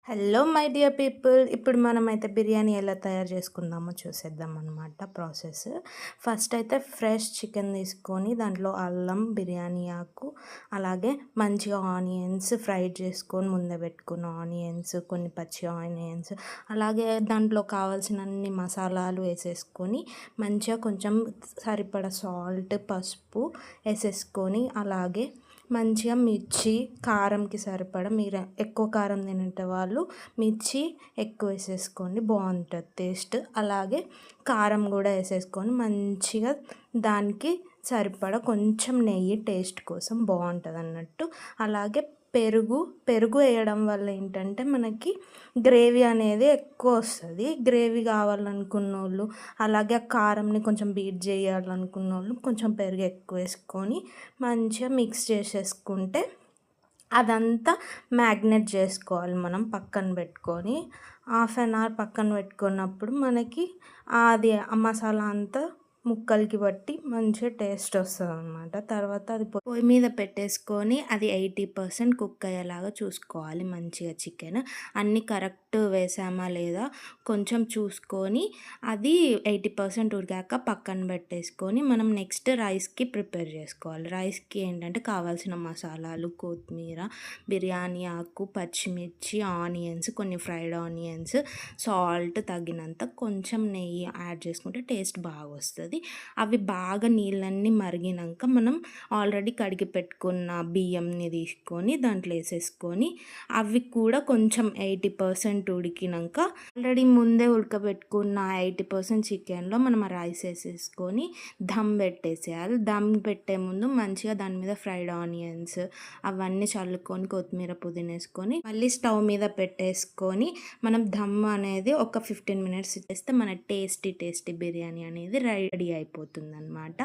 Hello my dear people. ఇప్పుడు మనమైతే బిర్యానీ ఎలా తయారు చేసుకుందామో చూసేద్దాం అనమాట ప్రాసెస్. ఫస్ట్ అయితే ఫ్రెష్ చికెన్ తీసుకొని దాంట్లో అల్లం, బిర్యానీ ఆకు, అలాగే మంచిగా ఆనియన్స్ ఫ్రైడ్ చేసుకొని ముందే పెట్టుకున్న ఆనియన్స్, కొన్ని పచ్చి ఆనియన్స్, అలాగే దాంట్లో కావాల్సినన్ని మసాలాలు వేసేసుకొని మంచిగా కొంచెం సరిపడా సాల్ట్, పసుపు వేసేసుకొని, అలాగే మంచిగా మిర్చి, కారంకి సరిపడా, మీరు ఎక్కువ కారం తినే వాళ్ళు మిర్చి ఎక్కువ వేసేసుకోండి, బాగుంటుంది టేస్ట్. అలాగే కారం కూడా వేసేసుకొని మంచిగా దానికి సరిపడా కొంచెం నెయ్యి టేస్ట్ కోసం బాగుంటుంది అన్నట్టు. అలాగే పెరుగు పెరుగు వేయడం వల్ల ఏంటంటే మనకి గ్రేవీ అనేది ఎక్కువ వస్తుంది. గ్రేవీ కావాలనుకున్న వాళ్ళు, అలాగే కారంని కొంచెం బీట్ చేయాలనుకున్న వాళ్ళు కొంచెం పెరుగు ఎక్కువ వేసుకొని మంచిగా మిక్స్ చేసేసుకుంటే అదంతా మ్యాగ్నేట్ చేసుకోవాలి. మనం పక్కన పెట్టుకొని హాఫ్ అన్ అవర్ పక్కన పెట్టుకున్నప్పుడు మనకి అది ఆ మసాలా అంతా ముక్కలకి బట్టి మంచిగా టేస్ట్ వస్తుంది అనమాట. తర్వాత అది పొయ్యి మీద పెట్టేసుకొని అది 80% కుక్ అయ్యేలాగా చూసుకోవాలి. మంచిగా చికెన్ అన్నీ కరెక్ట్ వేసామా లేదా కొంచెం చూసుకొని అది 80% ఉడికాక పక్కన పెట్టేసుకొని మనం నెక్స్ట్ రైస్కి ప్రిపేర్ చేసుకోవాలి. రైస్కి ఏంటంటే కావాల్సిన మసాలాలు, కొత్తిమీర, బిర్యానీ ఆకు, పచ్చిమిర్చి, ఆనియన్స్, కొన్ని ఫ్రైడ్ ఆనియన్స్, సాల్ట్ తగినంత, కొంచెం నెయ్యి యాడ్ చేసుకుంటే టేస్ట్ బాగా వస్తుంది. అవి బాగా నీళ్ళన్నీ మరిగినాక మనం ఆల్రెడీ కడిగి పెట్టుకున్న బియ్యంని తీసుకొని దాంట్లో వేసేసుకొని అవి కూడా కొంచెం 80% ఉడికినాక ఆల్రెడీ ముందే ఉడకబెట్టుకున్న 80% చికెన్లో మనం ఆ రైస్ వేసేసుకొని దమ్ పెట్టేసేయాలి. దమ్ పెట్టే ముందు మంచిగా దాని మీద ఫ్రైడ్ ఆనియన్స్ అవన్నీ చల్లుకొని కొత్తిమీర, పుదీనా వేసుకొని మళ్ళీ స్టవ్ మీద పెట్టేసుకొని మనం దమ్ అనేది ఒక 15 minutes ఇచ్చేస్తే మన టేస్టీ బిర్యానీ అనేది రెడీ అయిపోతుంది అనమాట.